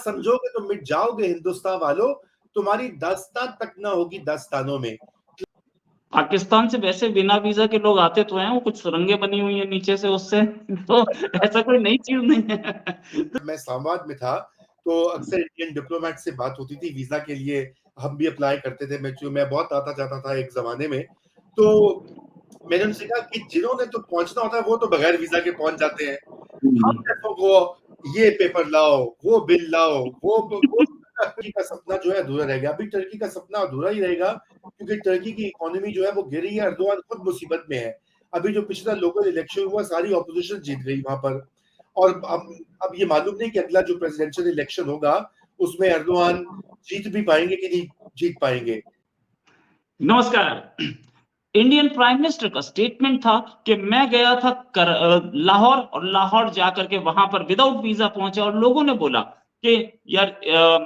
समझोगे तो मिट जाओगे हिंदुस्तान वालों, तुम्हारी दास्तान तक ना होगी दास्तानों में। पाकिस्तान से वैसे बिना वीजा के लोग आते तो हैं, वो कुछ सुरंगें बनी हुई है नीचे से उससे, तो ऐसा कोई नई चीज नहीं है। मैं इस्लामाबाद में था तो अक्सर इंडियन डिप्लोमेट से बात होती थी वीजा के लिए, हम भी अप्लाई करते थे। मैं बहुत आता जाता था एक जमाने में, तो मैंने उनसे कहा कि जिन्होंने तो पहुंचना होता है वो तो बगैर वीजा के पहुंच जाते हैं, हम जैसों को ये पेपर लाओ, वो बिल लाओ, वो टर्की का सपना जो है अधूरा रह गया। अभी टर्की का सपना अधूरा ही रहेगा क्योंकि टर्की की इकोनॉमी जो है वो गिर रही है, अर्दोगान खुद मुसीबत में है। अभी जो पिछला लोकल इलेक्शन हुआ सारी ऑपोजिशन जीत गई वहां पर, और अब ये मालूम नहीं कि अगला जो प्रेसिडेंशियल इलेक्शन होगा उसमें अर्दोगान जीत भी पाएंगे कि नहीं जीत पाएंगे। नमस्कार। इंडियन प्राइम मिनिस्टर का स्टेटमेंट था कि मैं गया था लाहौर, और लाहौर जाकर के वहां पर विदाउट वीजा पहुंचा, और लोगों ने बोला कि यार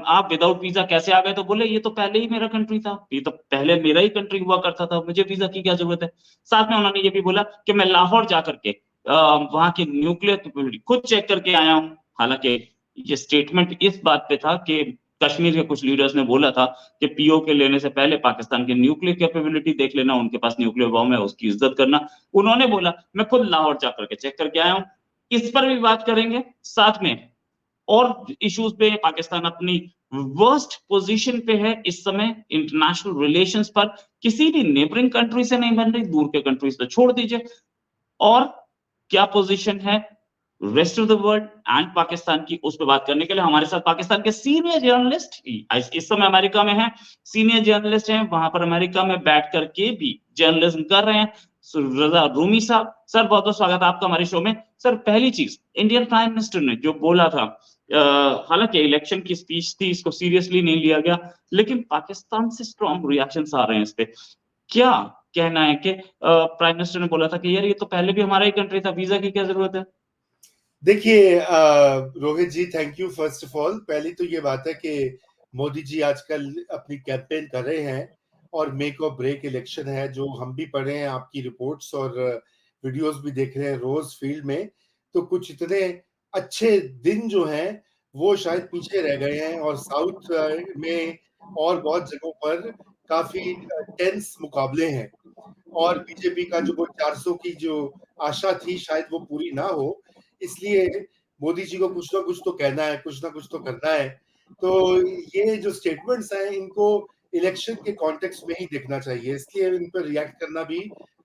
आप विदाउट वीजा कैसे आ गए? तो बोले ये तो पहले ही मेरा कंट्री था, ये तो पहले मेरा ही कंट्री हुआ करता था, मुझे वीजा की क्या जरूरत है? साथ में उन्होंने ये भी बोला कि मैं लाहौर जाकर के वहां की न्यूक्लियर कैपेबिलिटी खुद चेक करके आया हूं। हालांकि ये स्टेटमेंट इस बात पे था कि कश्मीर के कुछ लीडर्स ने बोला था कि पीओके लेने से पहले पाकिस्तान की न्यूक्लियर कैपेबिलिटी देख लेना, उनके पास न्यूक्लियर बॉम्ब है, उसकी इज्जत करना। उन्होंने बोला मैं खुद लाहौर जाकर के चेक करके आया हूं। इस पर भी बात करेंगे, साथ में और इश्यूज पे। पाकिस्तान अपनी वर्स्ट पोजीशन पे है इस समय इंटरनेशनल रिलेशंस पर, किसी भी नेबरिंग कंट्री से नहीं बन रही, दूर के कंट्रीज तो छोड़ दीजिए। और क्या पोजीशन है rest of the world and Pakistan की, उस पर बात करने के लिए हमारे साथ पाकिस्तान के सीनियर जर्नलिस्ट इस समय अमेरिका में हैं, सीनियर जर्नलिस्ट हैं, वहां पर अमेरिका में बैठ करके भी जर्नलिज्म कर रहे हैं, रजा रूमी साहब। सर बहुत बहुत स्वागत है आपका हमारे शो में। सर पहली चीज, इंडियन प्राइम मिनिस्टर ने जो बोला था, हालांकि इलेक्शन की स्पीच थी, इसको सीरियसली नहीं लिया गया, लेकिन पाकिस्तान से स्ट्रॉन्ग रिएक्शंस आ रहे हैं इस पे। क्या कहना है कि प्राइम मिनिस्टर ने बोला था कि यार ये तो पहले भी हमारा ही कंट्री था, वीजा की क्या जरूरत है? देखिए Rohit ji, thank you first of all. पहली तो ये बात है कि मोदी जी आजकल अपनी कैंपेन कर रहे हैं और मेक और ब्रेक इलेक्शन है, जो हम भी पढ़ रहे हैं, आपकी रिपोर्ट्स और वीडियोस भी देख रहे हैं रोज फील्ड में। तो कुछ इतने अच्छे दिन जो हैं वो शायद पीछे रह गए हैं, और साउथ में और बहुत जगहों पर काफी टेंस मुकाबले हैं, और बीजेपी का जो वो 400 की जो आशा थी शायद वो पूरी ना हो, इसलिए मोदी जी को कुछ ना कुछ तो कहना है, कुछ ना कुछ तो करना है। तो ये जो स्टेटमेंट्स हैं इनको इलेक्शन के कॉन्टेक्स्ट में ही देखना चाहिए, इसलिए इन पर रिएक्ट करना भी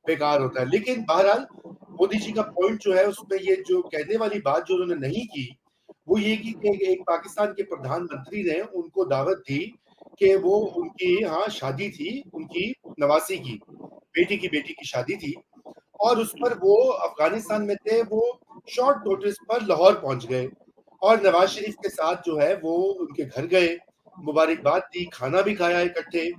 बेकार होता है। लेकिन बहरहाल मोदी जी का पॉइंट जो है उसमें ये जो कहने वाली बात जो उन्होंने नहीं की वो ये कि एक पाकिस्तान के प्रधानमंत्री ने उनको दावत दी कि वो उनकी यहाँ शादी थी, उनकी नवासी की बेटी की शादी थी, और उस पर वो अफगानिस्तान में थे, वो शॉर्ट नोटिस पर लाहौर पहुंच गए और नवाज शरीफ के साथ जो है वो उनके घर गए, मुबारकबाद दी, खाना भी खाया इकट्ठे।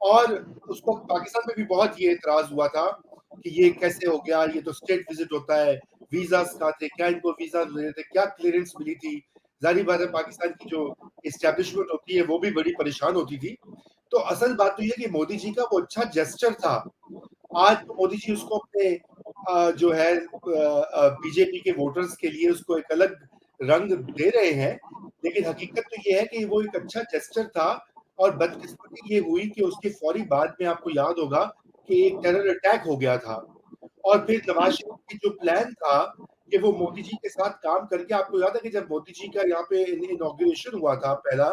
और उसको पाकिस्तान में भी बहुत ये एतराज हुआ था कि ये कैसे हो गया, ये तो स्टेट विजिट होता है, वीजा कहाँ थे, क्या इनको वीजा ले थे, क्या क्लियरेंस मिली थी। जाहिर बात है पाकिस्तान की जो इस्टेब्लिशमेंट होती है वो भी बड़ी परेशान होती थी। तो असल बात तो ये कि मोदी जी का वो अच्छा जेस्चर था। आज तो मोदी जी उसको अपने जो है बीजेपी के वोटर्स के लिए उसको एक अलग रंग दे रहे हैं, लेकिन हकीकत तो ये है कि वो एक अच्छा जेस्चर था। और बदकिस्मती ये हुई कि उसके फौरी बाद में आपको याद होगा कि एक टेरर अटैक हो गया था, और फिर नवाज शरीफ की जो प्लान था कि वो मोदी जी के साथ काम करके, आपको याद है कि जब मोदी जी का यहाँ पे इनॉग्रेशन हुआ था, पहला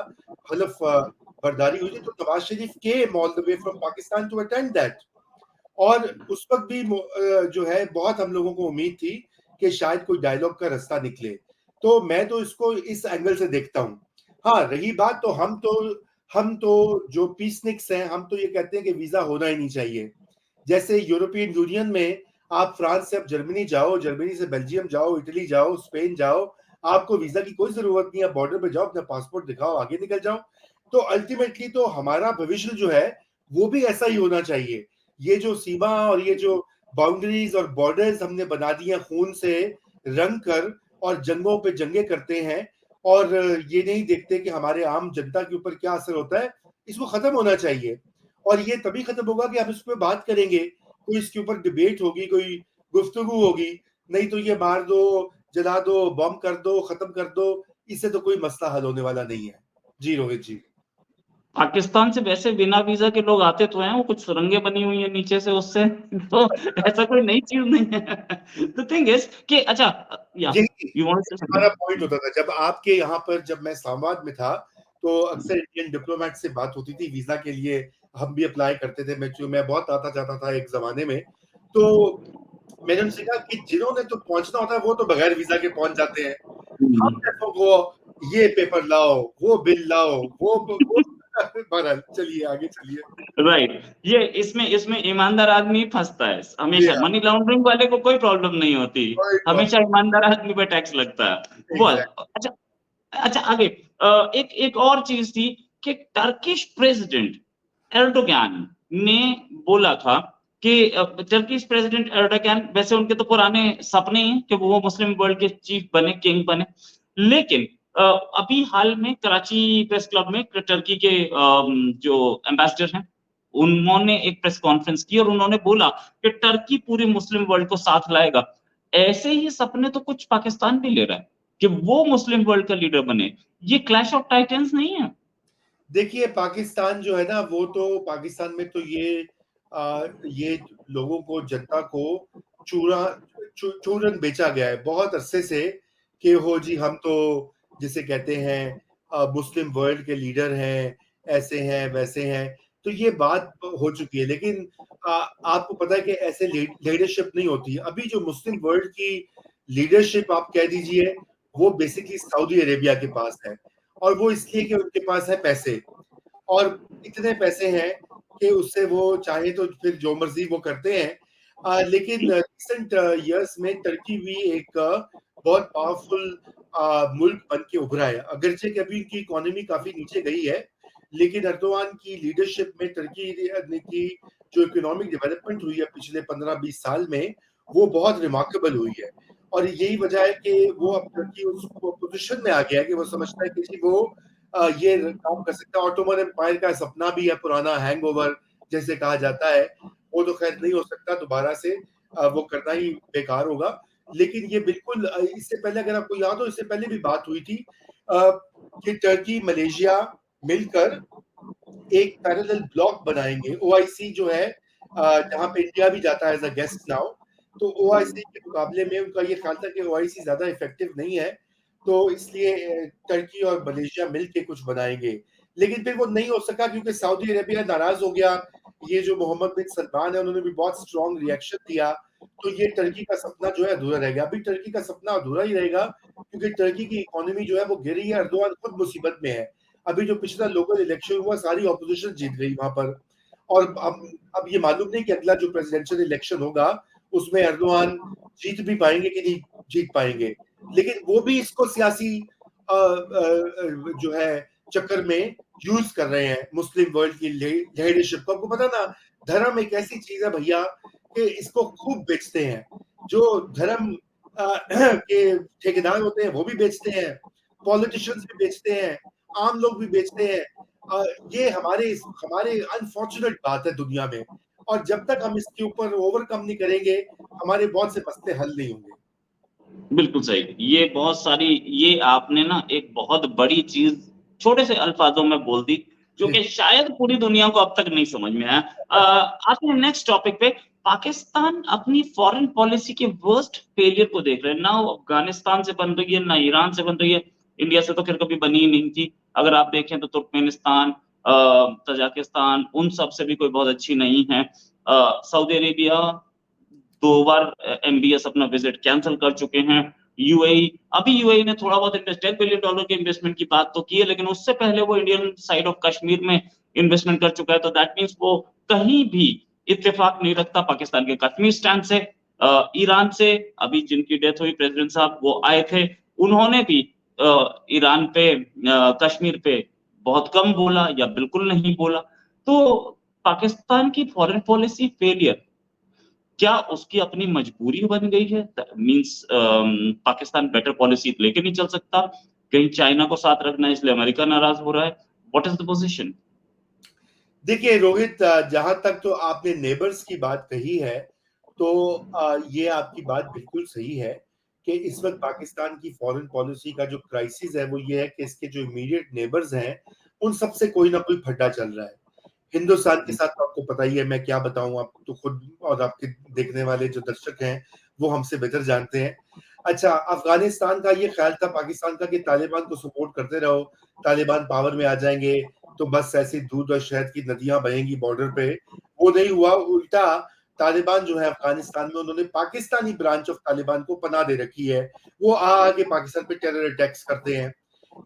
हलफ बर्दारी हुई थी, तो Nawaz Sharif came all the way from Pakistan to attend that. और उस वक्त भी जो है बहुत हम लोगों को उम्मीद थी कि शायद कोई डायलॉग का रास्ता निकले। तो मैं तो इसको इस एंगल से देखता हूँ। हाँ, रही बात तो हम तो जो पीसनिक्स हैं, हम तो ये कहते हैं कि वीजा होना ही नहीं चाहिए। जैसे यूरोपियन यूनियन में आप फ्रांस से अब जर्मनी जाओ, जर्मनी से बेल्जियम जाओ, इटली जाओ, स्पेन जाओ, आपको वीजा की कोई जरूरत नहीं है, बॉर्डर पे जाओ, अपना पासपोर्ट दिखाओ, आगे निकल जाओ। तो अल्टीमेटली तो हमारा भविष्य जो है वो भी ऐसा ही होना चाहिए। ये जो सीमा और ये जो बाउंड्रीज और बॉर्डर्स हमने बना दी हैं खून से रंग कर, और जंगों पे जंगे करते हैं, और ये नहीं देखते कि हमारे आम जनता के ऊपर क्या असर होता है, इसको खत्म होना चाहिए। और ये तभी खत्म होगा कि हम इस पर बात करेंगे, कोई इसके ऊपर डिबेट होगी, कोई गुफ्तगू होगी। नहीं तो ये मार दो, जला दो, बम कर दो, खत्म कर दो, इससे तो कोई मसला हल होने वाला नहीं है। जी रोहित जी। पाकिस्तान से वैसे बिना वीजा के लोग आते तो हैं, वो कुछ सुरंगें बनी हुई है नीचे से उससे तो ऐसा कोई नई चीज नहीं है। द थिंग इज कि अच्छा, या यही यू वांट टू से हमारा पॉइंट समथिंग। होता था जब आपके यहाँ पर, जब मैं इस्लामाबाद में था, तो अक्सर इंडियन डिप्लोमेट से बात होती थी वीजा के लिए। हम भी अप्लाई करते थे, मैं बहुत आता जाता था एक जमाने में। तो मैंने उनसे कहा कि जिन्होंने तो पहुंचना होता है वो तो बगैर वीजा के पहुंच जाते हैं, हम जैसों को ये पेपर लाओ, वो बिल लाओ, वो बहरहाल चलिए आगे चलिए। राइट, ये इसमें इसमें ईमानदार आदमी फंसता है जी हमेशा। हाँ, मनी लॉन्ड्रिंग वाले को कोई प्रॉब्लम नहीं होती, कोई हमेशा प्रॉब्लम। ईमानदार आदमी पे टैक्स लगता है वो। एग्जैक्ट। अच्छा, अच्छा आगे एक एक और चीज थी कि टर्किश प्रेसिडेंट एर्डोगन ने बोला था कि टर्किश प्रेसिडेंट एर्डोगन वैसे उनके तो पुराने सपने हैं कि वो मुस्लिम वर्ल्ड के चीफ बने, किंग बने, लेकिन अभी हाल में कराची प्रेस क्लब में टर्की के जो एम्बेसडर हैं उन्होंने एक प्रेस कॉन्फ्रेंस की और उन्होंने बोला कि टर्की पूरे मुस्लिम वर्ल्ड को साथ लाएगा। ऐसे ही सपने तो कुछ पाकिस्तान भी ले रहा है कि वो मुस्लिम वर्ल्ड का लीडर बने। ये क्लैश ऑफ टाइटन्स नहीं है? देखिए पाकिस्तान जो है ना, वो तो पाकिस्तान में तो ये लोगों को, जनता को चूरा चूरन बेचा गया है बहुत अरसे से कि हो जी हम तो जिसे कहते हैं मुस्लिम वर्ल्ड के लीडर हैं, ऐसे हैं वैसे हैं। तो ये बात हो चुकी है, लेकिन आपको पता है कि ऐसे लीडरशिप नहीं होती। अभी जो मुस्लिम वर्ल्ड की लीडरशिप आप कह दीजिए, वो बेसिकली सऊदी अरेबिया के पास है, और वो इसलिए कि उनके पास है पैसे, और इतने पैसे हैं कि उससे वो चाहे तो फिर जो मर्जी वो करते हैं। लेकिन रिसेंट इयर्स में टर्की भी एक बहुत पावरफुल मुल्क बन के उभरा है, अगरचे कि अभी उनकी इकोनॉमी काफी नीचे गई है, लेकिन अर्दोआन की लीडरशिप में टर्की की जो इकोनॉमिक डेवलपमेंट हुई है पिछले 15-20 साल में, वो बहुत रिमार्केबल हुई है। और यही वजह है कि वो अब टर्की उस पोजीशन में आ गया है कि वो समझता है कि जी वो ये काम कर सकता है। ऑटोमन एम्पायर का सपना भी है पुराना, हैंगओवर जैसे कहा जाता है, वो तो खैर नहीं हो सकता दोबारा से, वो करना ही बेकार होगा। लेकिन ये बिल्कुल इससे पहले अगर आपको याद हो, इससे पहले भी बात हुई थी कि टर्की मलेशिया मिलकर एक पैरेलल ब्लॉक बनाएंगे। ओआईसी जो है, जहां पे इंडिया भी जाता है एज अ गेस्ट नाउ, तो ओआईसी के मुकाबले में उनका ये ख्याल था कि ओआईसी ज्यादा इफेक्टिव नहीं है, तो इसलिए टर्की और मलेशिया मिलके कुछ बनाएंगे। लेकिन फिर वो नहीं हो सका क्योंकि सऊदी अरेबिया नाराज हो गया। ये जो मोहम्मद बिन सलमान है, उन्होंने भी बहुत स्ट्रॉन्ग रिएक्शन दिया, तो ये टर्की का सपना जो है अधूरा रह गया। अभी टर्की का सपना अधूरा ही रहेगा क्योंकि टर्की की इकोनॉमी जो है वो गिरी है, अर्दोआन खुद मुसीबत में है। अभी जो पिछला लोकल इलेक्शन हुआ, सारी ऑपोजिशन जीत गई वहां पर, और अब ये मालूम नहीं कि अगला जो प्रेसिडेंशियल इलेक्शन होगा उसमें एर्दोआन जीत भी पाएंगे कि नहीं जीत पाएंगे। लेकिन वो भी इसको सियासी जो है चक्कर में यूज कर रहे हैं मुस्लिम वर्ल्ड की लीडरशिप को। आपको पता ना, धर्म एक ऐसी चीज है भैया कि इसको खूब बेचते हैं। जो धर्म के ठेकेदार होते हैं वो भी बेचते हैं, पॉलिटिशियंस भी बेचते हैं, आम लोग भी बेचते हैं। ये हमारे हमारे अनफॉर्चुनेट बात है दुनिया में, और जब तक हम इसके ऊपर ओवरकम नहीं करेंगे, हमारे बहुत से मसले हल नहीं होंगे। बिल्कुल सही। ये बहुत सारी, ये आपने ना एक बहुत बड़ी चीज छोटे से अल्फाजों में बोल दी, जो कि शायद पूरी दुनिया को अब तक नहीं समझ में आया। आते हैं नेक्स्ट टॉपिक पे। पाकिस्तान अपनी फॉरेन पॉलिसी के वर्स्ट फेलियर को देख रहे हैं ना, अफगानिस्तान से बन रही है ना ईरान से बन रही है। इंडिया से तो खैर कभी बनी ही नहीं थी। अगर आप देखें तो तुर्कमेनिस्तान, तजाकिस्तान, उन सब से भी कोई बहुत अच्छी नहीं है। सऊदी अरेबिया 2 बार एमबीएस अपना विजिट कैंसिल कर चुके हैं। यूएई, अभी यूएई ने थोड़ा बहुत $10 बिलियन के इन्वेस्टमेंट की बात तो की है, लेकिन उससे पहले वो इंडियन साइड ऑफ कश्मीर में इन्वेस्टमेंट कर चुका है। तो दैट मींस वो कहीं भी इत्तेफाक नहीं रखता पाकिस्तान के कश्मीर स्टैंड से। ईरान से अभी जिनकी डेथ हुई प्रेसिडेंट साहब, वो आए थे, उन्होंने भी ईरान पे, कश्मीर पे बहुत कम बोला या बिल्कुल नहीं बोला। तो पाकिस्तान की फॉरेन पॉलिसी फेलियर क्या उसकी अपनी मजबूरी बन गई है? मींस पाकिस्तान बेटर पॉलिसी लेके नहीं चल सकता, कहीं चाइना को साथ रखना है इसलिए अमेरिका नाराज हो रहा है। What is the position? देखिए रोहित, जहां तक तो आपने नेबर्स की बात कही है, तो ये आपकी बात बिल्कुल सही है कि इस वक्त पाकिस्तान की फॉरेन पॉलिसी का जो क्राइसिस है वो ये है कि इसके जो इमीडिएट नेबर्स हैं उन सबसे कोई ना कोई फड्डा चल रहा है। हिंदुस्तान के साथ तो आपको पता ही है, मैं क्या बताऊं, आप तो खुद और आपके देखने वाले जो दर्शक हैं वो हमसे बेहतर जानते हैं। अच्छा, अफगानिस्तान का ये ख्याल था पाकिस्तान का कि तालिबान को सपोर्ट करते रहो, तालिबान पावर में आ जाएंगे तो बस ऐसी दूध और शहद की नदियां बहेंगी बॉर्डर पे। वो नहीं हुआ, उल्टा तालिबान जो है अफगानिस्तान में, उन्होंने पाकिस्तानी ब्रांच ऑफ तालिबान को पनाह दे रखी है। वो आके पाकिस्तान पे टेरर अटैक्स करते हैं।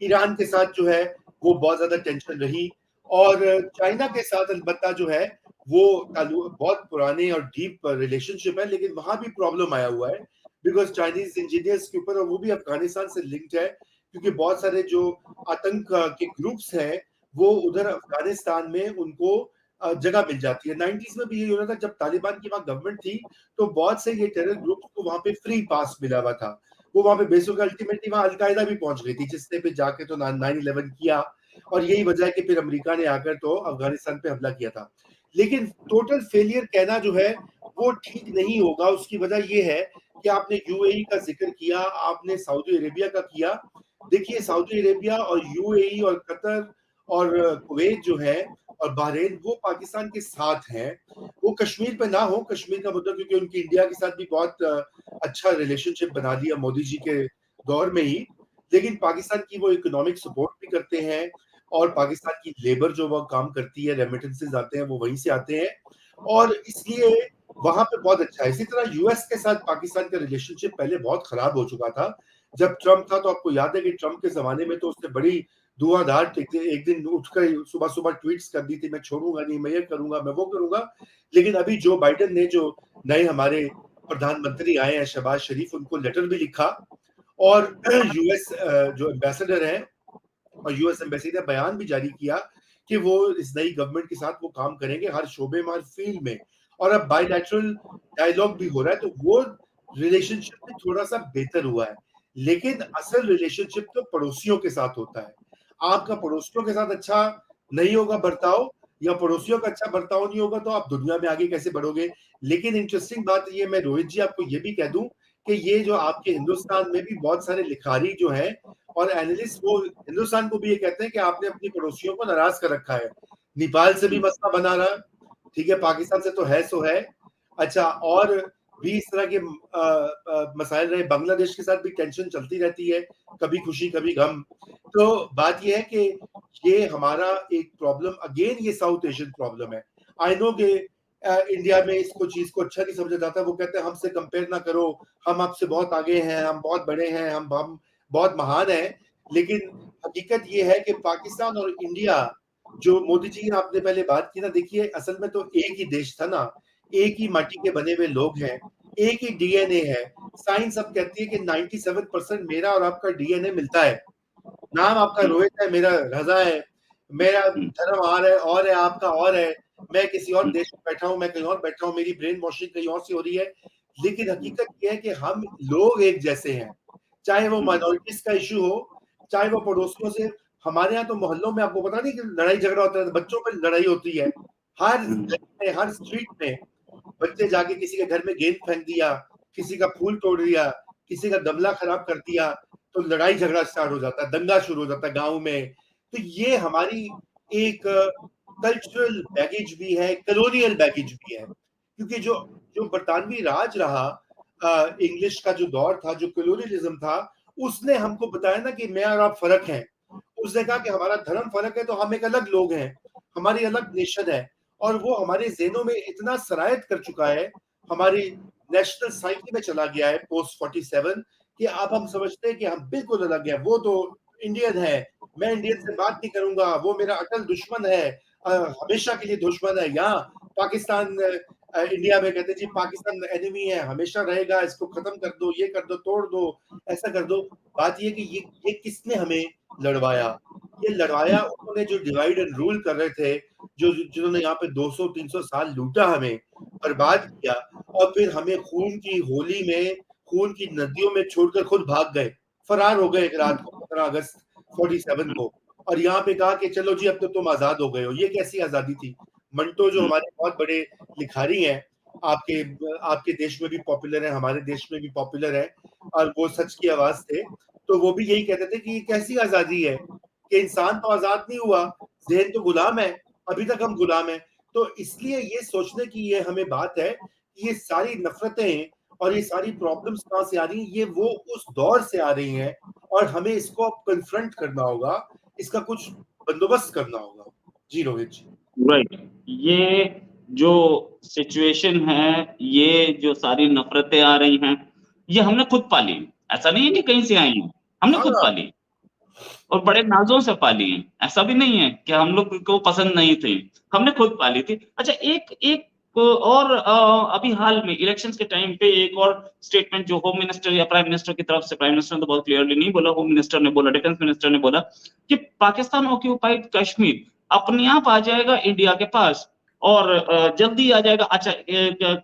ईरान के साथ जो है वो बहुत ज्यादा टेंशन रही, और चाइना के साथ अलबत्ता जो है वो बहुत पुराने और डीप रिलेशनशिप है, लेकिन वहां भी प्रॉब्लम आया हुआ है बिकॉज चाइनीज इंजीनियर्स के ऊपर, और वो भी अफगानिस्तान से लिंक्ड है क्योंकि बहुत सारे जो आतंक के ग्रुप्स हैं वो उधर अफगानिस्तान में उनको जगह मिल जाती है। 90s में भी यही हो रहा था, जब तालिबान की वहां गवर्नमेंट थी तो बहुत से ये टेरर ग्रुप्स को वहां पे फ्री पास मिला हुआ था। वो वहां पे बेसिकली अल्टीमेटली वहां अलकायदा भी पहुंच गई थी, जिसने पे जाके तो 9/11 किया, और यही वजह है कि फिर अमेरिका ने आकर तो अफगानिस्तान पे हमला किया था। लेकिन टोटल फेलियर कहना जो है वो ठीक नहीं होगा। उसकी वजह ये है कि आपने यूएई का जिक्र किया, आपने सऊदी अरेबिया का किया। देखिए, सऊदी अरेबिया और यूएई और कतर और कुवैत जो है और बहरीन, वो पाकिस्तान के साथ हैं। वो कश्मीर पे ना हो, कश्मीर का मुद्दा, क्योंकि उनकी इंडिया के साथ भी बहुत अच्छा रिलेशनशिप बना दिया मोदी जी के दौर में ही, लेकिन पाकिस्तान की वो इकोनॉमिक सपोर्ट भी करते हैं, और पाकिस्तान की लेबर जो वो काम करती है, रेमिटेंसेस आते हैं वो वहीं से आते हैं, और इसलिए वहां पे बहुत अच्छा है। इसी तरह यूएस के साथ पाकिस्तान का रिलेशनशिप पहले बहुत खराब हो चुका था जब ट्रम्प था। तो आपको याद है कि ट्रम्प के जमाने में तो उसने बड़ी धुआंधार एक दिन उठकर सुबह सुबह ट्वीट्स कर दी थी, मैं छोड़ूंगा नहीं, मैं ये करूंगा, मैं वो करूंगा। लेकिन अभी जो बाइडेन ने, जो नए हमारे प्रधानमंत्री आए हैं शहबाज शरीफ, उनको लेटर भी लिखा, और यूएस जो एम्बेसडर है और यूएस एम्बेसी ने बयान भी जारी किया कि वो इस नई गवर्नमेंट के साथ वो काम करेंगे हर शोबे में, हर फील्ड में। और अब बायलैटरल डायलॉग भी हो रहा है, तो वो रिलेशनशिप भी थोड़ा सा बेहतर हुआ है। लेकिन असल रिलेशनशिप तो पड़ोसियों के साथ होता है। आपका पड़ोसियों के साथ अच्छा नहीं होगा बर्ताव, या पड़ोसियों का अच्छा बर्ताव नहीं होगा, तो आप दुनिया में आगे कैसे बढ़ोगे। लेकिन इंटरेस्टिंग बात ये, मैं रोहित जी आपको ये भी कह दूं कि ये जो आपके हिंदुस्तान में भी बहुत सारे लिखारी जो हैं और एनालिस्ट, वो हिंदुस्तान को भी ये कहते हैं कि आपने अपनी पड़ोसियों को नाराज कर रखा है। नेपाल से भी मसला बना रहा, ठीक है, पाकिस्तान से तो है सो है। अच्छा, और भी इस तरह के मसाइल रहे, बांग्लादेश के साथ भी टेंशन चलती रहती है, कभी खुशी कभी गम। तो बात यह है कि ये हमारा एक प्रॉब्लम, अगेन ये साउथ एशियन प्रॉब्लम है। आई नो कि इंडिया में इसको चीज को अच्छा नहीं समझा जाता, वो कहते हैं हमसे कंपेयर ना करो, हम आपसे बहुत आगे हैं, हम बहुत बड़े हैं, हम बहुत महान हैं। लेकिन हकीकत ये है कि पाकिस्तान और इंडिया, जो मोदी जी ने आपने पहले बात की ना, देखिए असल में तो एक ही देश था ना, एक ही माटी के बने हुए लोग हैं, एक ही डीएनए है। साइंस अब कहती है कि 97% मेरा और आपका डीएनए मिलता है। नाम आपका रोहित है, मेरा रजा है, मेरा धर्म और है, आपका और है, मैं किसी और देश में बैठा हूं, मैं कहीं और बैठा हूं, मेरी ब्रेन वॉशिंग कहीं और से हो रही है। लेकिन हकीकत यह है कि हम लोग एक जैसे हैं, चाहे वो माइनॉरिटीज का इशू हो, चाहे वो पड़ोसियों से। हमारे यहाँ तो मोहल्लों में आपको पता नहीं कि लड़ाई झगड़ा होता है, बच्चों में लड़ाई होती है हर हर स्ट्रीट में। बच्चे जाके किसी के घर में गेंद फेंक दिया, किसी का फूल तोड़ दिया, किसी का गमला खराब कर दिया, तो लड़ाई झगड़ा स्टार्ट हो जाता है, दंगा शुरू हो जाता है गांव में। तो ये हमारी एक कल्चरल बैगेज भी है, कॉलोनियल बैगेज भी है, क्योंकि जो जो बरतानवी राज रहा, इंग्लिश का जो दौर था, जो कॉलोनियलिज्म था, उसने हमको बताया ना कि मैं और आप फर्क हैं। उसने कहा कि हमारा धर्म फर्क है तो हम एक अलग लोग हैं, हमारी अलग नेशन है। और वो हमारे ज़हनों में इतना सरायत कर चुका है, हमारी नेशनल साइकी में चला गया है पोस्ट 47, कि अब हम समझते हैं कि हम बिल्कुल अलग हैं। वो तो इंडियन है, मैं इंडियन से बात नहीं करूंगा, वो मेरा अटल दुश्मन है, हमेशा के लिए दुश्मन है। यहाँ पाकिस्तान, इंडिया में कहते हैं जी पाकिस्तान एनिमी है, हमेशा रहेगा, इसको खत्म कर दो, ये कर दो, तोड़ दो, ऐसा कर दो। बात ये कि ये किसने हमें लड़वाया? ये लड़वाया उन्होंने जो डिवाइड एंड रूल कर रहे थे, जो जिन्होंने यहाँ पे 200-300 साल लूटा, हमें बर्बाद किया, और फिर हमें खून की होली में, खून की नदियों में छोड़कर खुद भाग गए, फरार हो गए एक रात को 15 अगस्त 47 को, और यहाँ पे कहा कि चलो जी अब तो तुम आजाद हो गए हो। ये कैसी आजादी थी? मंटो जो हमारे बहुत बड़े लिखारी हैं, आपके आपके देश में भी पॉपुलर है, हमारे देश में भी पॉपुलर है, और वो सच की आवाज थे, तो वो भी यही कहते थे कि ये कैसी आजादी है कि इंसान तो आजाद नहीं हुआ, ज़हन तो गुलाम है, अभी तक हम गुलाम हैं। तो इसलिए ये सोचने की ये हमें बात है कि ये सारी नफ़रतें और ये सारी प्रॉब्लम्स कहाँ से आ रही हैं, ये वो उस दौर से आ रही हैं और हमें इसको अब कन्फ्रंट करना होगा, इसका कुछ बंदोबस्त करना होगा। जी, रोहित जी। राइट। ये जो सिचुएशन है, ये जो सारी नफ़रतें आ रही हैं, ये हमने खुद पाली। ऐसा नहीं है कि कहीं से आई हैं, हमने खुद हाँ, पाली और बड़े नाज़ों से पाली हैं। ऐसा भी नहीं है कि हम लोग को पसंद नहीं थी, हमने खुद पाली थी। अच्छा एक एक और अभी हाल में इलेक्शंस के टाइम पे एक और स्टेटमेंट जो होम मिनिस्टर या प्राइम मिनिस्टर की तरफ से, प्राइम मिनिस्टर ने तो बहुत क्लियरली नहीं बोला, होम मिनिस्टर ने बोला, डिफेंस मिनिस्टर ने बोला कि पाकिस्तान ऑक्यूपाइड कश्मीर अपने आप आ जाएगा इंडिया के पास और जल्दी आ जाएगा। अच्छा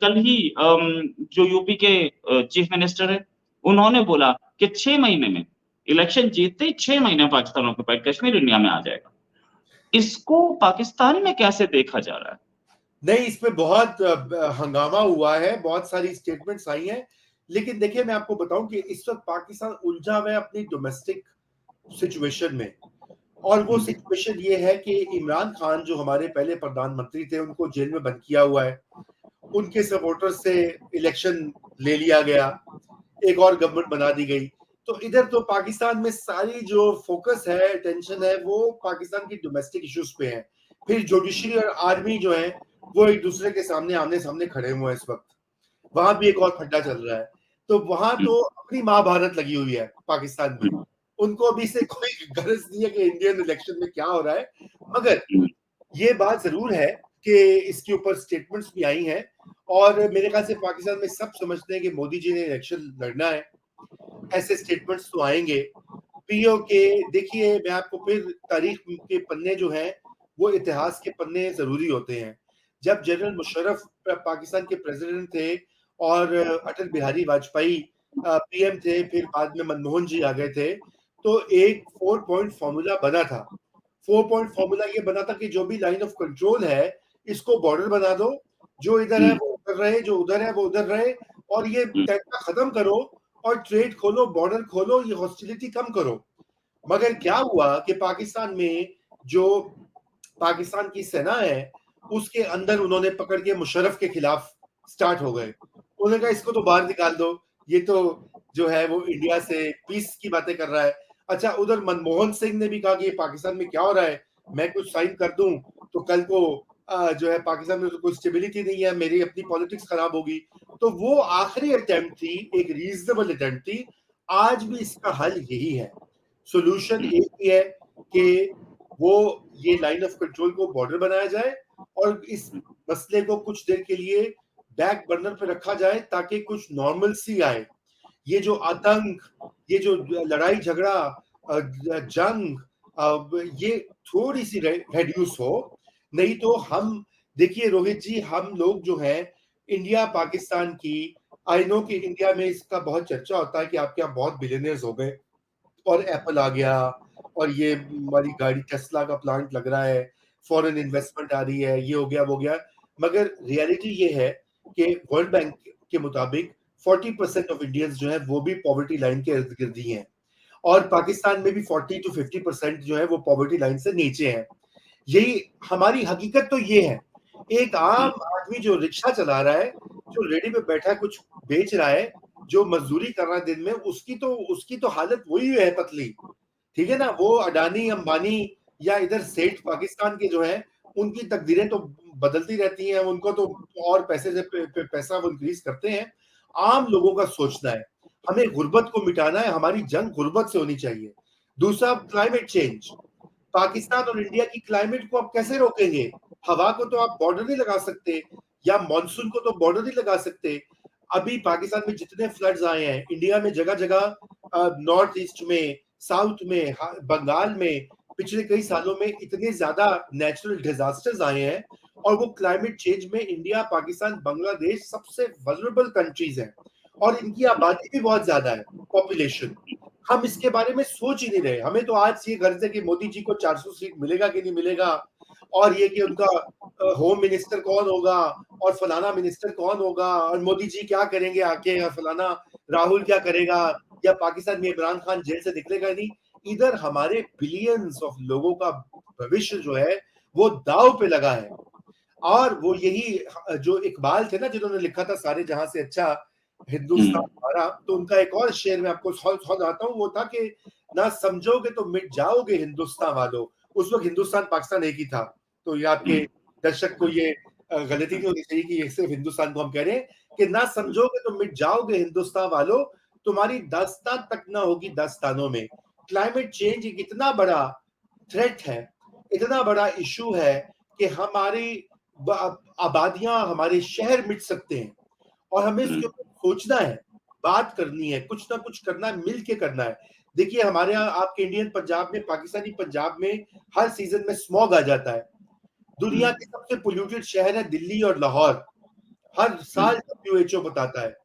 कल ही जो यूपी के चीफ मिनिस्टर है, उन्होंने बोला कि 6 महीने में इलेक्शन जीतते ही 6 महीने में पाकिस्तान ऑक्यूपाइड कश्मीर इंडिया में आ जाएगा। इसको पाकिस्तान में कैसे देखा जा रहा है? नहीं, इसमें बहुत हंगामा हुआ है, बहुत सारी स्टेटमेंट्स आई हैं, लेकिन देखिए मैं आपको बताऊं कि इस वक्त पाकिस्तान उलझा हुआ है अपनी डोमेस्टिक सिचुएशन में। और वो सिचुएशन ये है कि इमरान खान जो हमारे पहले प्रधानमंत्री थे, उनको जेल में बंद किया हुआ है, उनके सपोर्टर्स से इलेक्शन ले लिया गया, एक और गवर्नमेंट बना दी गई। तो इधर तो पाकिस्तान में सारी जो फोकस है, टेंशन है, वो पाकिस्तान की डोमेस्टिक इश्यूज पे है। फिर जुडिशरी और आर्मी जो है वो एक दूसरे के सामने आमने सामने खड़े हुए हैं इस वक्त, वहां भी एक और फड्डा चल रहा है। तो वहां तो अपनी महाभारत लगी हुई है पाकिस्तान में, उनको अभी से कोई गरज नहीं है कि इंडियन इलेक्शन में क्या हो रहा है। मगर ये बात जरूर है कि इसके ऊपर स्टेटमेंट्स भी आई हैं और मेरे ख्याल से पाकिस्तान में सब समझते हैं कि मोदी जी ने इलेक्शन लड़ना है, ऐसे स्टेटमेंट्स तो आएंगे। पीओ के देखिए, मैं आपको फिर तारीख के पन्ने जो हैं वो इतिहास के पन्ने जरूरी होते हैं। जब जनरल मुशर्रफ पाकिस्तान के प्रेसिडेंट थे और अटल बिहारी वाजपेयी पीएम थे, फिर बाद में मनमोहन जी आ गए थे, तो एक 4 पॉइंट फॉर्मूला बना था। 4 पॉइंट फॉर्मूला ये बना था कि जो भी लाइन ऑफ कंट्रोल है इसको बॉर्डर बना दो, जो इधर है वो उधर रहे, जो उधर है वो उधर रहे, और ये तंत्र खत्म करो और ट्रेड खोलो, बॉर्डर खोलो, ये हॉस्टिलिटी कम करो। मगर क्या हुआ कि पाकिस्तान में जो पाकिस्तान की सेना है उसके अंदर उन्होंने पकड़ के मुशर्रफ के खिलाफ स्टार्ट हो गए। उन्होंने कहा इसको तो बाहर निकाल दो, ये तो जो है वो इंडिया से पीस की बातें कर रहा है। अच्छा, उधर मनमोहन सिंह ने भी कहा कि ये पाकिस्तान में क्या हो रहा है, मैं कुछ साइन कर दूं तो कल को जो है पाकिस्तान में तो कोई स्टेबिलिटी नहीं है, मेरी अपनी पॉलिटिक्स खराब होगी। तो वो आखिरी अटेम्प्ट थी, एक रीजनेबल अटेम्प्ट थी। आज भी इसका हल यही है, सोल्यूशन एक ही है कि वो ये लाइन ऑफ कंट्रोल को बॉर्डर बनाया जाए और इस मसले को कुछ देर के लिए बैक बर्नर पे रखा जाए ताकि कुछ नॉर्मलसी आए। ये जो आतंक, ये जो लड़ाई झगड़ा, जंग, ये थोड़ी सी रेड्यूस हो। नहीं तो हम देखिए रोहित जी, हम लोग जो हैं इंडिया पाकिस्तान की, आई नो कि इंडिया में इसका बहुत चर्चा होता है कि आपके यहाँ बहुत बिलियनियर्स हो गए और एप्पल आ गया और ये हमारी गाड़ी टेस्ला का प्लांट लग रहा है, फॉरेन इन्वेस्टमेंट आ रही है, ये हो गया वो हो गया। मगर रियलिटी ये है कि वर्ल्ड बैंक के मुताबिक 40% ऑफ इंडियंस जो है वो भी पॉवर्टी लाइन के इर्द गिर्द ही हैं और पाकिस्तान में भी 40 to 50% जो है वो पॉवर्टी लाइन से नीचे हैं। यही हमारी हकीकत तो ये है। एक आम आदमी जो रिक्शा चला रहा है, जो रेडी पे बैठा है, कुछ बेच रहा है, जो मजदूरी कर रहा है दिन में, उसकी तो हालत वही है पतली। ठीक है ना? वो अडानी, अंबानी या इधर सेठ पाकिस्तान के जो हैं, उनकी तकदीरें तो बदलती रहती हैं, उनको तो और पैसे से पैसा वो इंक्रीज करते हैं। आम लोगों का सोचना है, हमें गुर्बत को मिटाना है, हमारी जंग गुर्बत से होनी चाहिए। दूसरा, क्लाइमेट चेंज। पाकिस्तान और इंडिया की क्लाइमेट को आप कैसे रोकेंगे? हवा को तो आप बॉर्डर नहीं लगा सकते, या मॉनसून को तो बॉर्डर नहीं लगा सकते। अभी पाकिस्तान में जितने फ्लड्स आए हैं, इंडिया में जगह जगह, नॉर्थ ईस्ट में, साउथ में, बंगाल में पिछले कई सालों में इतने ज्यादा नेचुरल डिजास्टर्स आए हैं, और वो क्लाइमेट चेंज में इंडिया, पाकिस्तान, बांग्लादेश सबसे वल्नरेबल कंट्रीज हैं और इनकी आबादी भी बहुत ज्यादा है, पॉपुलेशन। हम इसके बारे में सोच ही नहीं रहे। हमें तो आज ये गर्ज है कि मोदी जी को 400 सीट मिलेगा कि नहीं मिलेगा, और ये कि उनका होम मिनिस्टर कौन होगा और फलाना मिनिस्टर कौन होगा और मोदी जी क्या करेंगे आके, और फलाना राहुल क्या करेगा, या पाकिस्तान में इमरान खान जेल से निकलेगा नहीं। इधर हमारे बिलियंस ऑफ लोगों का भविष्य जो है वो दांव पे लगा है। और वो यही जो इकबाल थे ना, जिन्होंने लिखा था सारे जहां से अच्छा हिंदुस्तान हमारा, तो उनका एक और शेर मैं आपको सुनाता हूँ। वो था कि ना समझोगे तो मिट जाओगे हिंदुस्तान वालों। उस वक्त हिंदुस्तान पाकिस्तान एक ही था, तो ये आपके दर्शक को ये गलती नहीं होनी चाहिए कि ये सिर्फ हिंदुस्तान को हम कह रहे हैं कि ना समझोगे तो मिट जाओगे हिंदुस्तान वालों, तुम्हारी दास्तान तक ना होगी दास्तानों में। क्लाइमेट चेंज एक इतना बड़ा थ्रेट है, इतना बड़ा इशू है कि हमारी आबादियां, हमारे शहर मिट सकते हैं, और हमें इसके ऊपर सोचना है, बात करनी है, कुछ ना कुछ करना है, मिल के करना है। देखिए हमारे यहाँ आपके इंडियन पंजाब में, पाकिस्तानी पंजाब में हर सीजन में स्मॉग आ जाता है। दुनिया के सबसे पोल्यूटेड शहर है दिल्ली और लाहौर, हर साल WHO बताता है।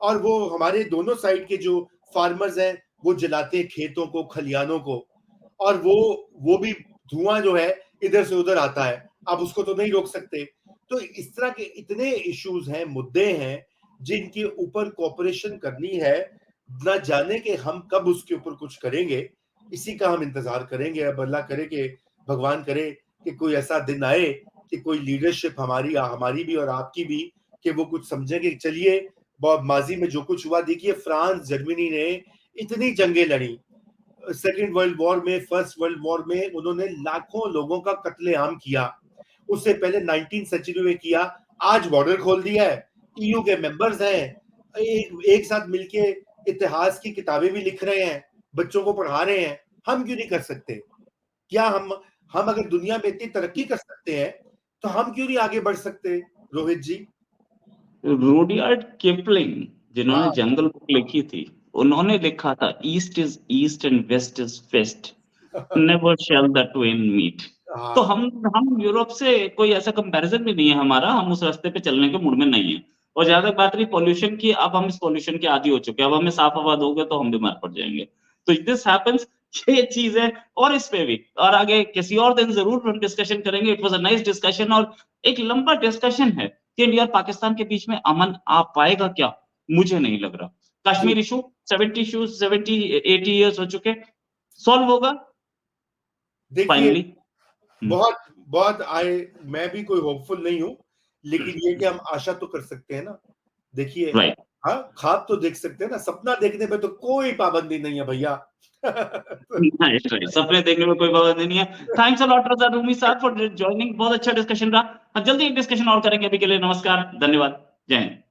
और वो हमारे दोनों साइड के जो फार्मर्स हैं वो जलाते हैं खेतों को, खलियानों को, और वो भी धुआं जो है इधर से उधर आता है, आप उसको तो नहीं रोक सकते। तो इस तरह के इतने इश्यूज हैं, मुद्दे हैं, जिनके ऊपर कोऑपरेशन करनी है। ना जाने कि हम कब उसके ऊपर कुछ करेंगे, इसी का हम इंतजार करेंगे। अब अल्लाह करे कि, भगवान करे कि कोई ऐसा दिन आए कि कोई लीडरशिप हमारी भी और आपकी भी, कि वो कुछ समझेंगे। चलिए, माजी में जो कुछ हुआ, देखिए फ्रांस, जर्मनी ने इतनी जंगें लड़ी, सेकेंड वर्ल्ड वॉर में, फर्स्ट वर्ल्ड वॉर में उन्होंने लाखों लोगों का कत्लेआम किया। उससे पहले 19th सेंचुरी में किया। आज बॉर्डर खोल दिया है, EU के मेंबर्स हैं, एक साथ मिलके इतिहास की किताबें भी लिख रहे हैं, बच्चों को पढ़ा रहे हैं। हम क्यों नहीं कर सकते? क्या हम अगर दुनिया में इतनी तरक्की कर सकते हैं, तो हम क्यों नहीं आगे बढ़ सकते, रोहित जी? रुडयार्ड किपलिंग, जिन्होंने हाँ, जंगल बुक लिखी थी, उन्होंने लिखा था East is East and West is West, never shall the twain meet. तो हाँ, हम यूरोप से कोई ऐसा कंपैरिजन भी नहीं है हमारा, हम उस रास्ते पे चलने के मूड में नहीं है। और जहां तक बात रही पॉल्यूशन की, अब हम इस पॉल्यूशन के आदी हो चुके हैं, अब हमें साफ हवा दोगे तो हम बीमार पड़ जाएंगे। तो दिस हैपेंस, ये चीज है। और इस पे भी और आगे किसी और दिन जरूर हम डिस्कशन करेंगे। It was a nice discussion, और एक लंबा डिस्कशन है कि इंडिया और पाकिस्तान के बीच में अमन आ पाएगा क्या, मुझे नहीं लग रहा। कश्मीर इशू 70 इयर्स हो चुके, सॉल्व होगा देखिए, फाइनली। बहुत बहुत मैं भी कोई होपफुल नहीं हूं, लेकिन ये कि हम आशा तो कर सकते हैं ना। देखिए, राइट। हाँ, ख्वाब तो देख सकते हैं ना, सपना देखने पे तो कोई पाबंदी नहीं है भैया। नाइस, राइट, सपने देखने में कोई पाबंदी नहीं है। थैंक्स अ लॉट रजा रूमी साहब फॉर जॉइनिंग, बहुत अच्छा डिस्कशन रहा। जल्दी एक डिस्कशन और करेंगे। अभी के लिए नमस्कार, धन्यवाद, जय हिंद।